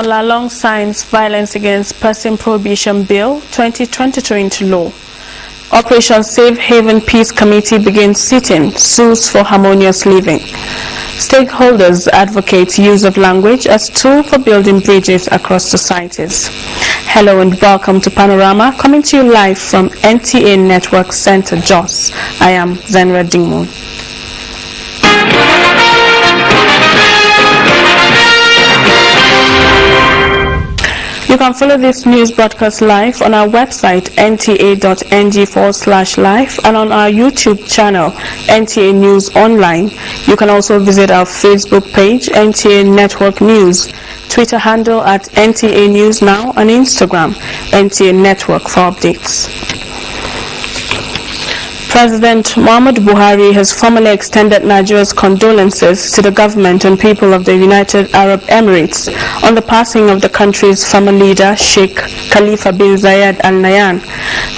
Lalong signs Violence Against Person Prohibition Bill 2022 into law. Operation Safe Haven Peace Committee begins sitting, sues for harmonious living. Stakeholders advocate use of language as tool for building bridges across societies. Hello and welcome to Panorama, coming to you live from NTA Network Center, Jos. I am Zenra Dingmun. You can follow this news broadcast live on our website nta.ng/live and on our YouTube channel NTA News Online. You can also visit our Facebook page NTA Network News, Twitter handle at NTA News Now, and Instagram NTA Network for updates. President Muhammadu Buhari has formally extended Nigeria's condolences to the government and people of the United Arab Emirates on the passing of the country's former leader, Sheikh Khalifa bin Zayed Al Nahyan.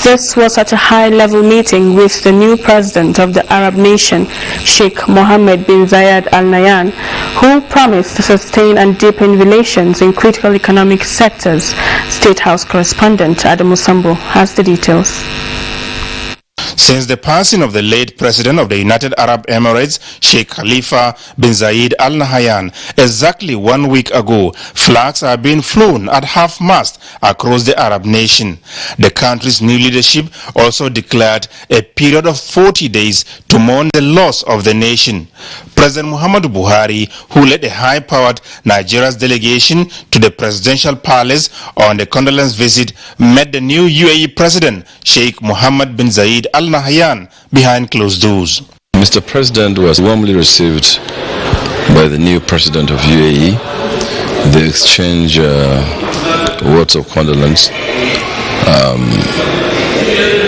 This was at a high-level meeting with the new president of the Arab nation, Sheikh Mohammed bin Zayed Al Nahyan, who promised to sustain and deepen relations in critical economic sectors. State House correspondent Adam Musambo has the details. Since the passing of the late president of the United Arab Emirates, Sheikh Khalifa bin Zayed Al Nahyan, exactly 1 week ago, flags are being flown at half-mast across the Arab nation. The country's new leadership also declared a period of 40 days to mourn the loss of the nation. President Muhammadu Buhari, who led a high-powered Nigeria's delegation to the presidential palace on the condolence visit, met the new UAE president, Sheikh Mohammed bin Zayed Al Nahyan, behind closed doors. Mr. President was warmly received by the new president of UAE. They exchanged words of condolence.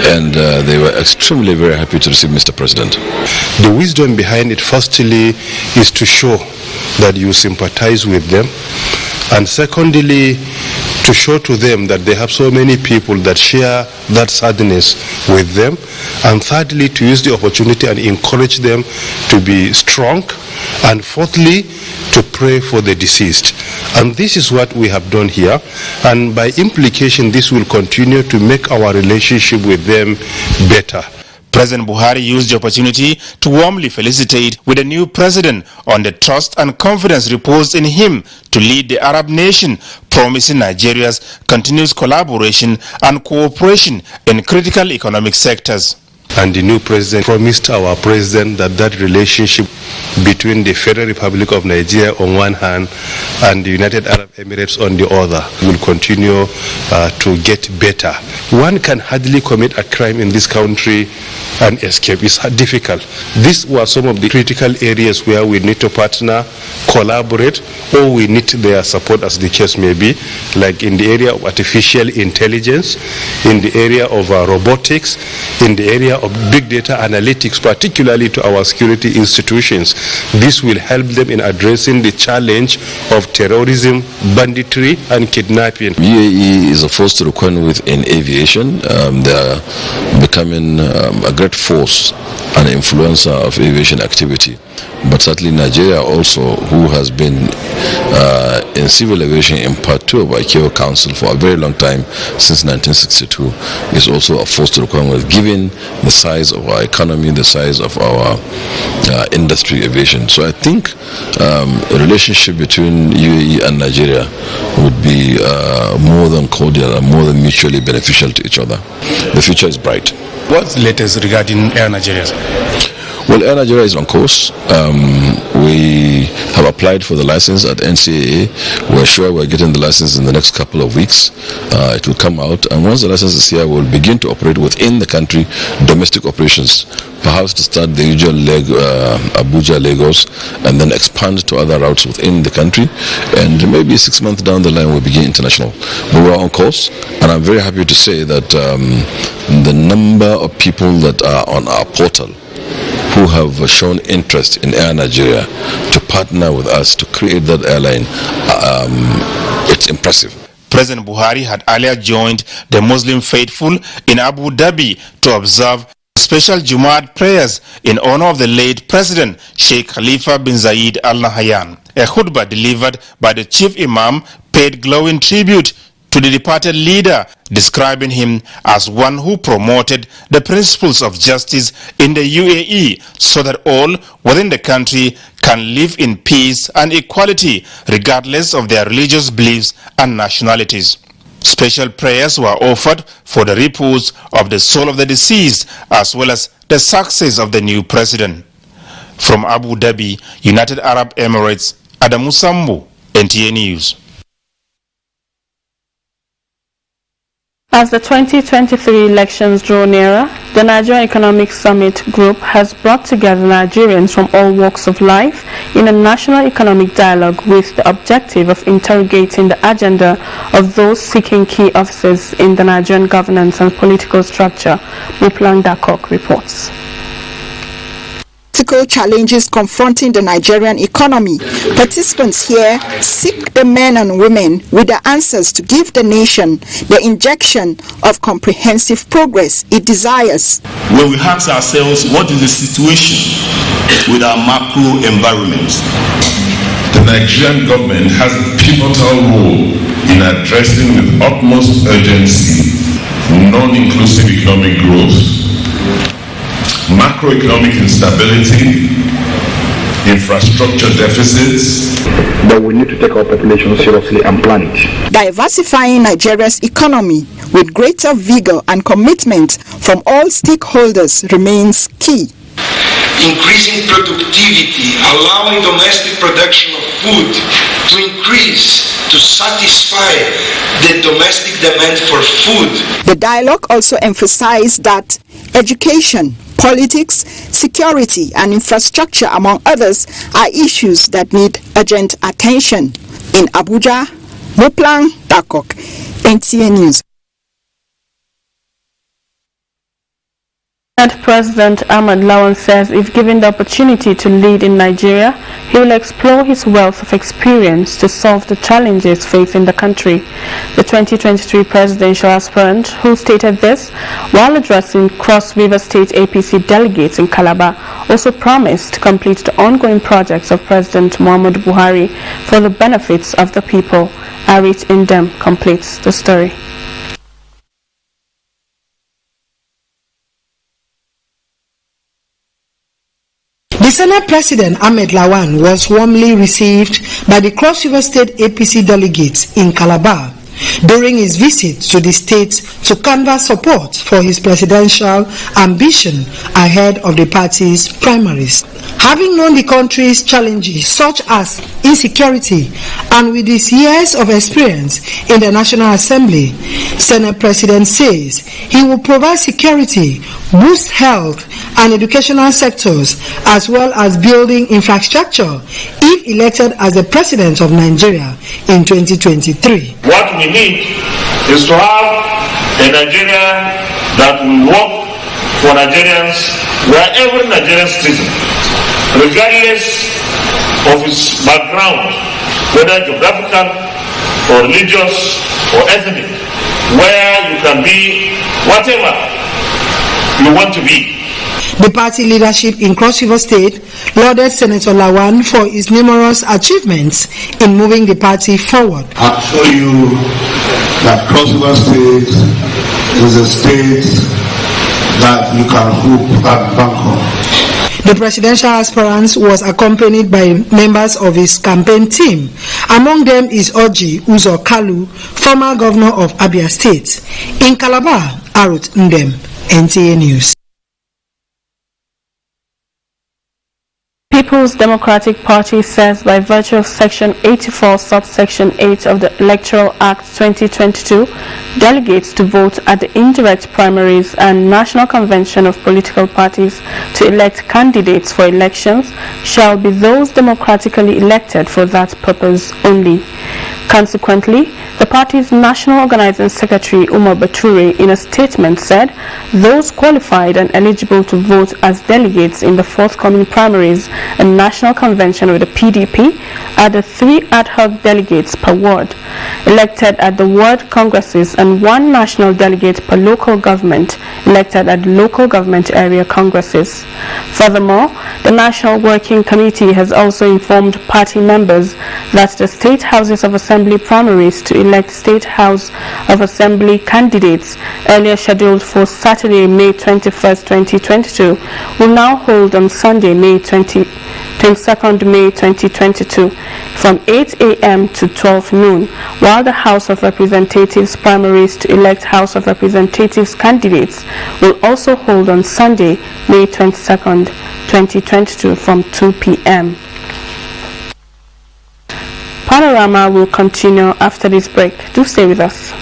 And they were extremely very happy to receive Mr. President. The wisdom behind it, firstly, is to show that you sympathize with them, and secondly, to show to them that they have so many people that share that sadness with them, and thirdly, to use the opportunity and encourage them to be strong, and fourthly, to pray for the deceased. And this is what we have done here, and by implication this will continue to make our relationship with them better. President Buhari used the opportunity to warmly felicitate with the new president on the trust and confidence reposed in him to lead the Arab nation, promising Nigeria's continuous collaboration and cooperation in critical economic sectors. And the new president promised our president that that relationship between the Federal Republic of Nigeria on one hand and the United Arab Emirates on the other will continue to get better. One can hardly commit a crime in this country and escape. It's difficult. These were some of the critical areas where we need to partner, collaborate, or we need their support, as the case may be, like in the area of artificial intelligence, in the area of robotics, in the area of big data analytics, particularly to our security institutions. This will help them in addressing the challenge of terrorism, banditry, and kidnapping. UAE is a force to reckon with in aviation. They are becoming a great force and influencer of aviation activity. But certainly Nigeria also, who has been in civil aviation in part 2 of ICAO Council for a very long time, since 1962, is also a force to reckon with, given the size of our economy, the size of our industry aviation. So I think a relationship between UAE and Nigeria would be more than cordial and more than mutually beneficial to each other. The future is bright. What's the latest regarding Air Nigeria? Well, Air Nigeria is on course. We have applied for the license at NCAA. We're sure we're getting the license in the next couple of weeks. It will come out, and once the license is here, we'll begin to operate within the country, domestic operations, perhaps to start the usual leg, Abuja, Lagos, and then expand to other routes within the country, and maybe 6 months down the line we'll begin international. But we're on course, and I'm very happy to say that the number of people that are on our portal who have shown interest in Air Nigeria to partner with us to create that airline, it's impressive. President Buhari had earlier joined the Muslim faithful in Abu Dhabi to observe special Jumu'at prayers in honor of the late President Sheikh Khalifa bin Zayed Al Nahyan. A khutbah delivered by the chief imam paid glowing tribute to the departed leader, describing him as one who promoted the principles of justice in the UAE so that all within the country can live in peace and equality regardless of their religious beliefs and nationalities. Special prayers were offered for the repose of the soul of the deceased as well as the success of the new president. From Abu Dhabi, United Arab Emirates, Adamu Sambu, NTA News. As the 2023 elections draw nearer, the Nigerian Economic Summit Group has brought together Nigerians from all walks of life in a national economic dialogue with the objective of interrogating the agenda of those seeking key offices in the Nigerian governance and political structure, Muplang Dakok reports. Challenges confronting the Nigerian economy. Participants here seek the men and women with the answers to give the nation the injection of comprehensive progress it desires. When we ask ourselves, what is the situation with our macro environment? The Nigerian government has a pivotal role in addressing with utmost urgency non-inclusive economic growth, macroeconomic instability, infrastructure deficits. But we need to take our population seriously and plan it. Diversifying Nigeria's economy with greater vigor and commitment from all stakeholders remains key. Increasing productivity, allowing domestic production of food to increase to satisfy the domestic demand for food. The dialogue also emphasized that education, politics, security, and infrastructure, among others, are issues that need urgent attention. In Abuja, Muplang Dakok, NTA News. President Ahmed Lawan says if given the opportunity to lead in Nigeria, he will explore his wealth of experience to solve the challenges facing the country. The 2023 presidential aspirant, who stated this while addressing Cross River State APC delegates in Calabar, also promised to complete the ongoing projects of President Muhammadu Buhari for the benefits of the people. Arit Indem completes the story. The Senate President Ahmed Lawan was warmly received by the Cross River State APC delegates in Calabar during his visit to the state to canvass support for his presidential ambition ahead of the party's primaries. Having known the country's challenges such as insecurity and with his years of experience in the National Assembly, Senate President says he will provide security, boost health and educational sectors as well as building infrastructure if elected as the President of Nigeria in 2023. What we need is to have a Nigeria that will work for Nigerians, where every Nigerian citizen, regardless of his background, whether geographical or religious or ethnic, where you can be whatever you want to be. The party leadership in Cross River State lauded Senator Lawan for his numerous achievements in moving the party forward. I'll show you that Cross River State is a state that you can hope and bank on. The presidential aspirant was accompanied by members of his campaign team. Among them is Oji Uzo Kalu, former governor of Abia State. In Calabar, Arut Ndem, NTA News. People's Democratic Party says by virtue of Section 84, subsection 8 of the Electoral Act 2022, delegates to vote at the indirect primaries and National Convention of Political Parties to elect candidates for elections shall be those democratically elected for that purpose only. Consequently, the party's National Organizing Secretary Umar Bature in a statement said those qualified and eligible to vote as delegates in the forthcoming primaries and National Convention of the PDP are the 3 ad hoc delegates per ward. elected at the ward congresses and 1 national delegate per local government elected at local government area congresses. Furthermore, the National Working Committee has also informed party members that the State Houses of Assembly primaries to elect State House of Assembly candidates earlier scheduled for Saturday, May 21st, 2022 will now hold on Sunday, May 22nd May 2022 from 8 a.m. to 12 noon, while the House of Representatives primaries to elect House of Representatives candidates will also hold on Sunday, May 22nd, 2022 from 2 p.m. Panorama will continue after this break. Do stay with us.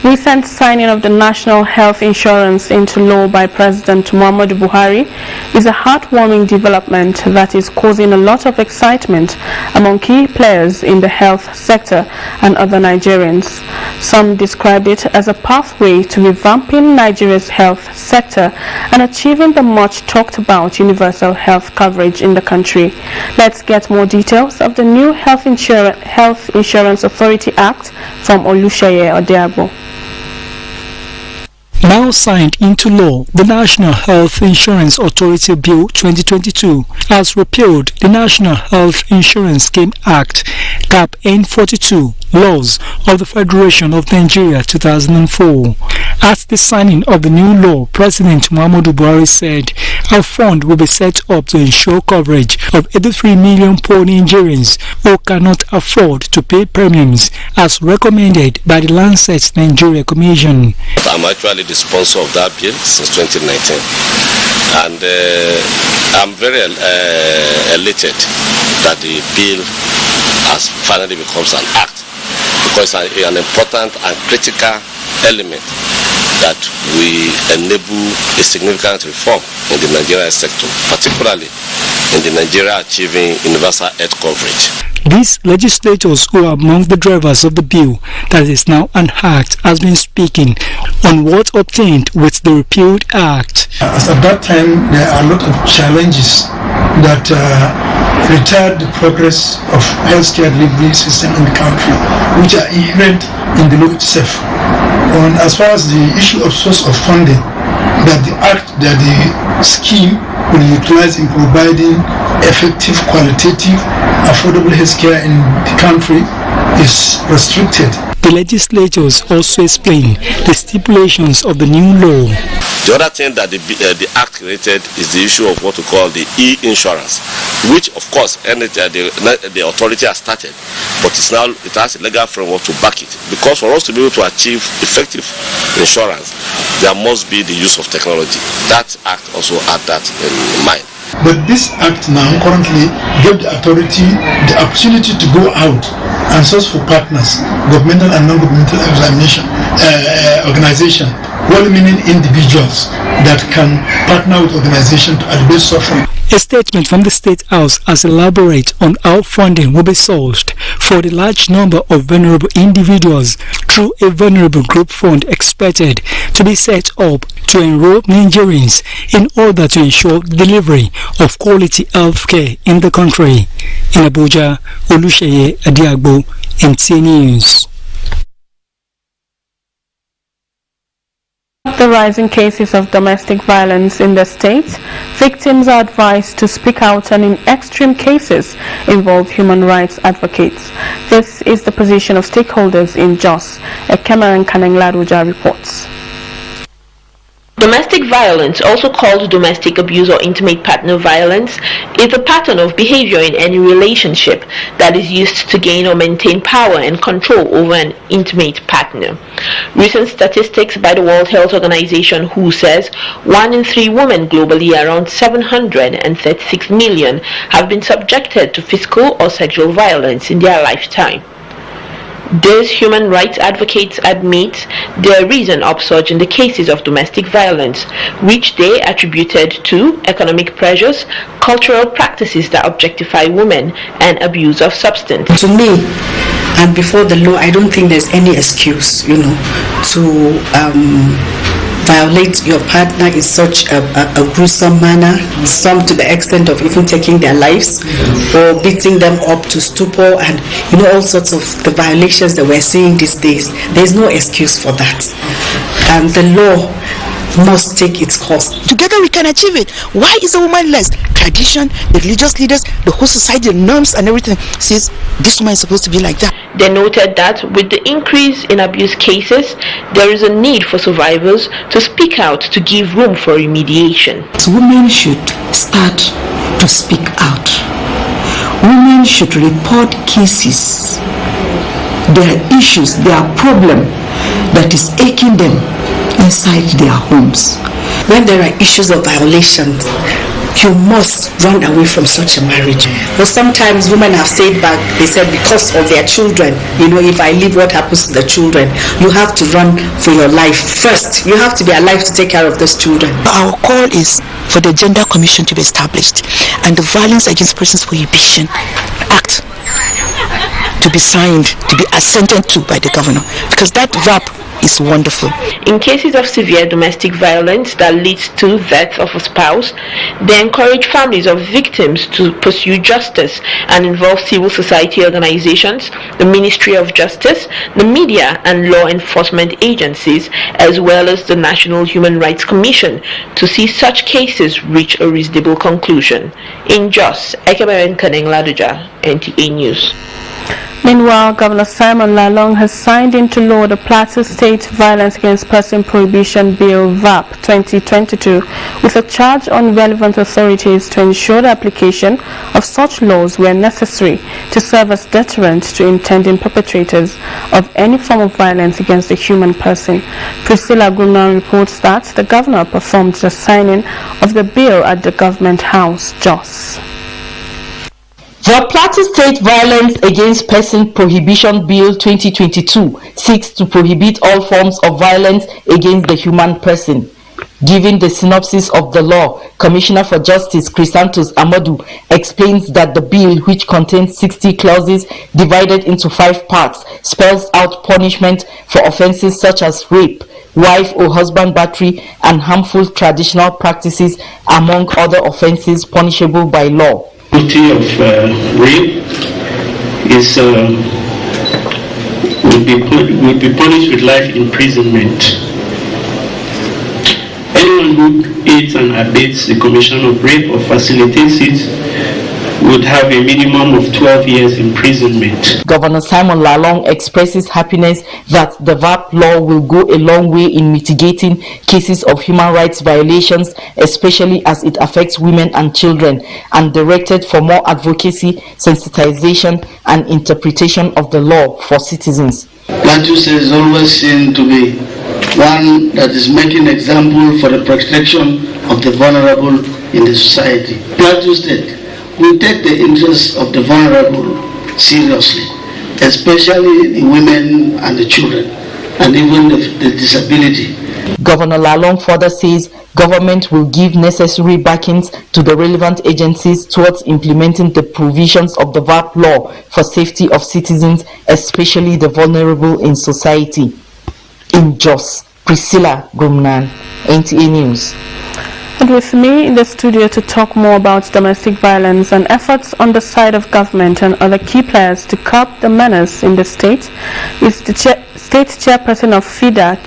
Recent signing of the National Health Insurance into law by President Muhammadu Buhari is a heartwarming development that is causing a lot of excitement among key players in the health sector and other Nigerians. Some described it as a pathway to revamping Nigeria's health sector and achieving the much talked about universal health coverage in the country. Let's get more details of the new Health Insurance Authority Act from Oluseyi Odiagbo. Now signed into law, the National Health Insurance Authority Bill 2022 has repealed the National Health Insurance Scheme Act, CAP N42, laws of the Federation of Nigeria 2004. At the signing of the new law, President Muhammadu Buhari said a fund will be set up to ensure coverage of 83 million poor Nigerians who cannot afford to pay premiums as recommended by the Lancet Nigeria Commission. I'm actually the sponsor of that bill since 2019, and I'm very elated that the bill has finally becomes an act, because it's an important and critical element that we enable a significant reform in the Nigerian sector, particularly in the Nigeria achieving universal health coverage. These legislators who are among the drivers of the bill that is now an act has been speaking on what obtained with the repealed act. As at that time, there are a lot of challenges that retard the progress of healthcare delivery system in the country, which are inherent in the law itself. And as far as the issue of source of funding, that the scheme will utilize in providing effective, qualitative, affordable healthcare in the country is restricted. The legislators also explain the stipulations of the new law. The other thing that the act created is the issue of what we call the e-insurance, which of course the authority has started, but it has a legal framework to back it. Because for us to be able to achieve effective insurance, there must be the use of technology. That act also had that in mind. But this act now currently gives the authority the opportunity to go out and source for partners, governmental and non-governmental organization, well-meaning individuals that can partner with organizations to address suffering. A statement from the State House has elaborated on how funding will be sourced for the large number of vulnerable individuals through a vulnerable group fund expected to be set up to enroll Nigerians in order to ensure delivery of quality health care in the country. In Abuja, Oluseyi Odiagbo, NTA News. The rising cases of domestic violence in the state, victims are advised to speak out and in extreme cases involve human rights advocates. This is the position of stakeholders in Jos. Cameron Kanenglaruja reports. Domestic violence, also called domestic abuse or intimate partner violence, is a pattern of behavior in any relationship that is used to gain or maintain power and control over an intimate partner. Recent statistics by the World Health Organization, WHO, says 1 in 3 women globally, around 736 million, have been subjected to physical or sexual violence in their lifetime. These human rights advocates admit there is an upsurge in the cases of domestic violence, which they attributed to economic pressures, cultural practices that objectify women, and abuse of substance. To me, and before the law, I don't think there's any excuse, to violate your partner in such a gruesome manner, some to the extent of even taking their lives or beating them up to stupor, and all sorts of the violations that we're seeing these days. There's no excuse for that, and the law must take its course. Together we can achieve it. Why is a woman less? Tradition, the religious leaders, the whole society, the norms and everything says this woman is supposed to be like that. They noted that with the increase in abuse cases, there is a need for survivors to speak out to give room for remediation. Women should start to speak out. Women should report cases, their issues, their problem that is aching them inside their homes. When there are issues of violation, you must run away from such a marriage. But sometimes women have stayed back. They said because of their children, if I leave, what happens to the children? You have to run for your life first. You have to be alive to take care of those children. Our call is for the Gender Commission to be established and the Violence Against Persons Prohibition Act to be signed, to be assented to by the governor, because that VAP is wonderful. In cases of severe domestic violence that leads to death of a spouse, they encourage families of victims to pursue justice and involve civil society organizations, the Ministry of Justice, the media and law enforcement agencies, as well as the National Human Rights Commission to see such cases reach a reasonable conclusion. In Jos, Ekeberen Kaneng Laduja, NTA News. Meanwhile, Governor Simon Lalong has signed into law the Plateau State Violence Against Person Prohibition Bill VAP 2022 with a charge on relevant authorities to ensure the application of such laws where necessary to serve as deterrent to intending perpetrators of any form of violence against the human person. Priscilla Gumnan reports that the governor performed the signing of the bill at the Government House, Jos. The Plateau State Violence Against Person Prohibition Bill 2022 seeks to prohibit all forms of violence against the human person. Giving the synopsis of the law, Commissioner for Justice Chrysanthus Amadu explains that the bill, which contains 60 clauses divided into 5 parts, spells out punishment for offences such as rape, wife or husband battery, and harmful traditional practices, among other offences punishable by law. Penalty of rape is will be punished with life imprisonment. Anyone who aids and abets the commission of rape or facilitates it would have a minimum of 12 years imprisonment. Governor Simon Lalong expresses happiness that the VAP law will go a long way in mitigating cases of human rights violations, especially as it affects women and children, and directed for more advocacy, sensitization, and interpretation of the law for citizens. Plateau State is always seen to be one that is making example for the protection of the vulnerable in the society. Plateau State will take the interests of the vulnerable seriously, especially the women and the children, and even the disability. Governor Lalong further says government will give necessary backings to the relevant agencies towards implementing the provisions of the VAP law for safety of citizens, especially the vulnerable in society. In Jos, Priscilla Gumnan, NTA News. And with me in the studio to talk more about domestic violence and efforts on the side of government and other key players to curb the menace in the state is the state chairperson of FIDA,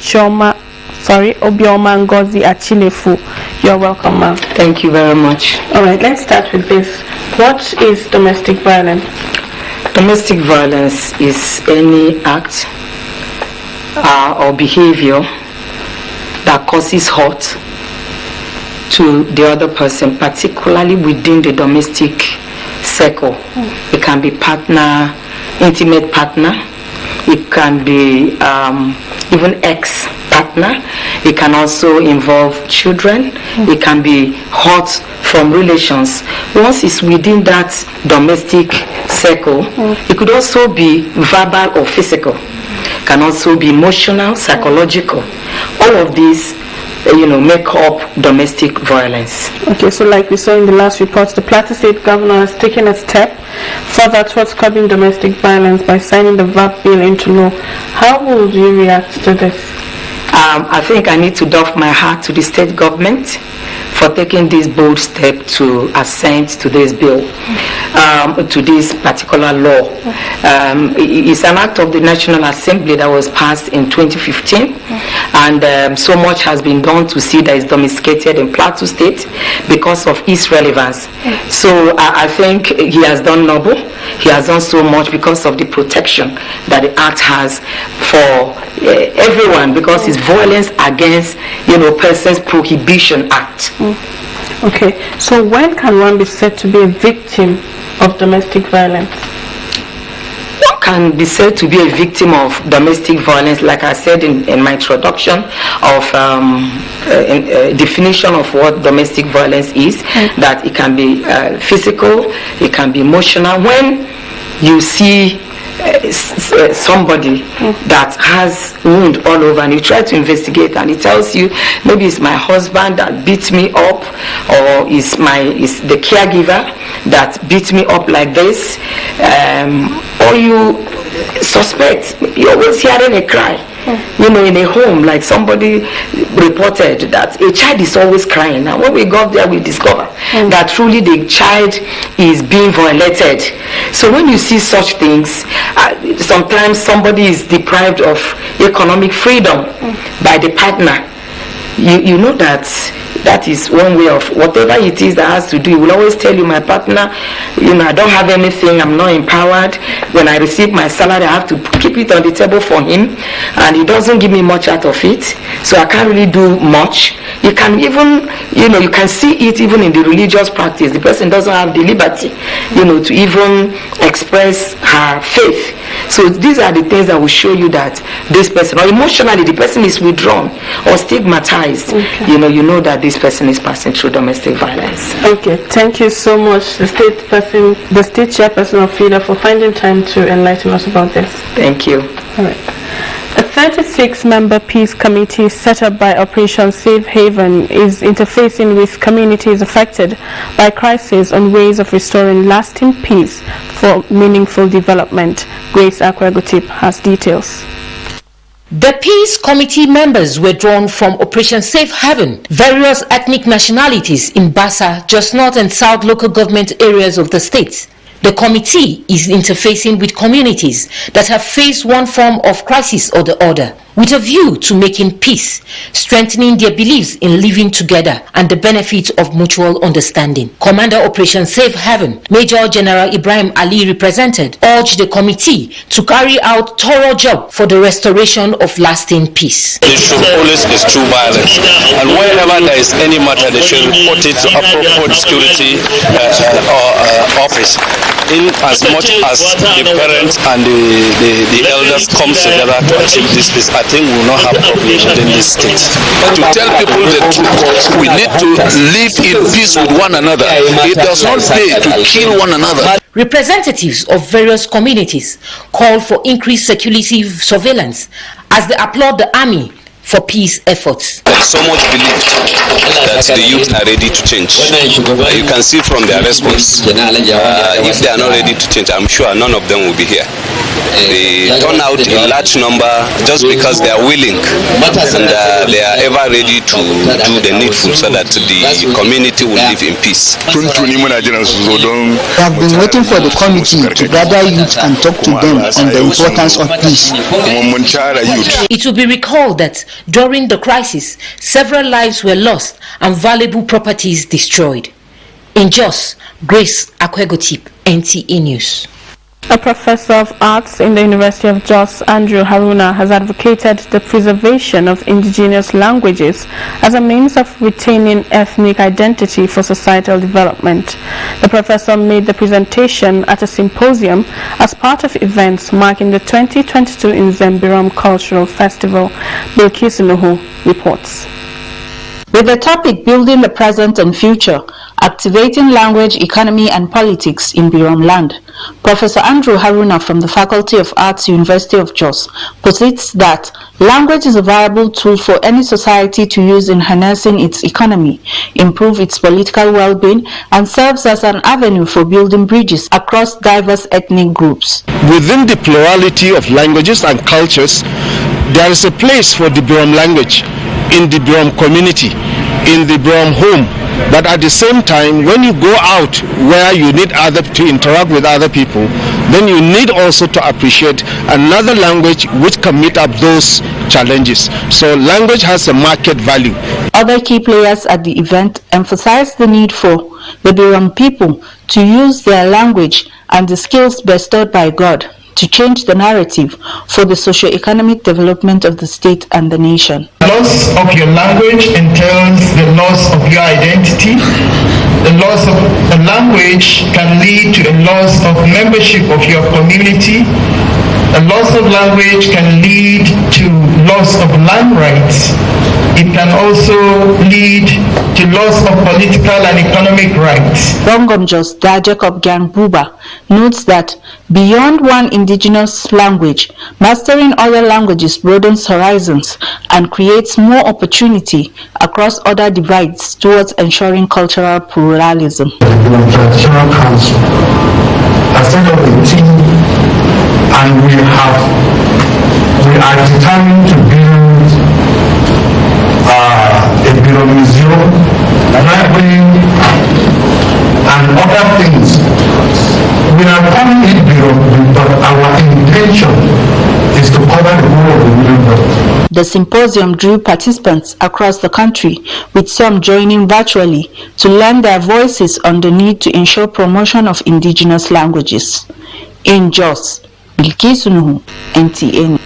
Obioma Ngozi Achilefu. You're welcome, ma'am. Thank you very much. All right, let's start with this. What is domestic violence? Domestic violence is any act or behavior that causes hurt to the other person, particularly within the domestic circle. It can be partner, intimate partner. It can be even ex-partner. It can also involve children. It can be hurt from relations. Once it's within that domestic circle, it could also be verbal or physical. It can also be emotional, psychological. All of these make up domestic violence. Okay, so like we saw in the last report, the Plateau State Governor has taken a step further towards curbing domestic violence by signing the VAP bill into law. How would you react to this? I think I need to doff my hat to the state government for taking this bold step to assent to this bill, to this particular law. It's an act of the National Assembly that was passed in 2015, and so much has been done to see that it's domesticated in Plateau State because of its relevance. So I think he has done noble. He has done so much because of the protection that the act has for everyone, because it's violence against, persons prohibition act. Okay, so when can one be said to be a victim of domestic violence? One can be said to be a victim of domestic violence, like I said in my introduction of definition of what domestic violence is, that it can be physical, it can be emotional. When you see somebody that has wound all over and you try to investigate and he tells you maybe it's my husband that beat me up, or it's the caregiver that beat me up like this, or you suspect, you're always hearing a cry, in a home, like somebody reported that a child is always crying. And when we got there, we discovered that truly the child is being violated. So when you see such things, sometimes somebody is deprived of economic freedom by the partner. You know that is one way of whatever it is that has to do. He will always tell you, my partner, I don't have anything, I'm not empowered. When I receive my salary, I have to keep it on the table for him, and he doesn't give me much out of it, so I can't really do much. You can even, you can see it even in the religious practice. The person doesn't have the liberty, to even express her faith. So these are the things that will show you that this person, or emotionally, the person is withdrawn or stigmatized. You know that this person is passing through domestic violence. Okay, thank you so much, the state chairperson of FIDA, for finding time to enlighten us about this. Thank you. All right. A 36-member peace committee set up by Operation Safe Haven is interfacing with communities affected by crisis on ways of restoring lasting peace for meaningful development. Grace Akwegotip has details. The Peace Committee members were drawn from Operation Safe Haven, various ethnic nationalities in Bassa, Jos North and South local government areas of the state. The committee is interfacing with communities that have faced one form of crisis or the other, with a view to making peace, strengthening their beliefs in living together and the benefit of mutual understanding. Commander Operation Safe Haven, Major General Ibrahim Ali represented, urged the committee to carry out thorough job for the restoration of lasting peace. They should always eschew violence, and wherever there is any matter, they should report it to appropriate security office. In as much as the parents and the elders come together to achieve this peace, I think we will not have problems within this state. To tell people the truth, we need to live in peace with one another. It does not pay to kill one another. Representatives of various communities call for increased security surveillance as they applaud the army for peace efforts. So much belief that the youth are ready to change. You can see from their response. If they are not ready to change, I'm sure none of them will be here. They turn out in large number just because they are willing and they are ever ready to do the needful so that the community will live in peace. We have been waiting for the committee to gather youth and talk to them on the importance of peace. It will be recalled that during the crisis, several lives were lost and valuable properties destroyed. In Jos, Grace Akwegotip, NTA News. A professor of arts in the University of Jos, Andrew Haruna, has advocated the preservation of indigenous languages as a means of retaining ethnic identity for societal development. The professor made the presentation at a symposium as part of events marking the 2022 Nzembirom Cultural Festival. Bilkisunuhu reports. With the topic Building the Present and Future, Activating Language, Economy and Politics in Birom Land, Professor Andrew Haruna from the Faculty of Arts, University of Jos, posits that language is a viable tool for any society to use in harnessing its economy, improve its political well-being, and serves as an avenue for building bridges across diverse ethnic groups. Within the plurality of languages and cultures, there is a place for the Birom language in the Birom community, in the Birom home. But at the same time, when you go out where you need to interact with other people, then you need also to appreciate another language which can meet up those challenges. So language has a market value. Other key players at the event emphasized the need for the Birom people to use their language and the skills bestowed by God to change the narrative for the socio-economic development of the state and the nation. The loss of your language entails the loss of your identity. The loss of a language can lead to a loss of membership of your community. A loss of language can lead to loss of land rights. It can also lead to loss of political and economic rights. Rongom Jos Da Jacob Gang Buba notes that beyond one indigenous language, mastering other languages broadens horizons and creates more opportunity across other divides towards ensuring cultural pluralism. The Traditional Council has set up a team, and we are determined to build a Birom museum, library, and other things. We are calling it Birom, but our intention is to cover the whole of the Birom belt. The symposium drew participants across the country, with some joining virtually to lend their voices on the need to ensure promotion of indigenous languages. In Jos, Bilkisu Nuhu, NTA.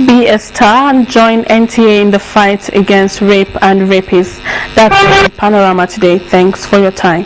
Be a star and join NTA in the fight against rape and rapists. That's Panorama today. Thanks for your time.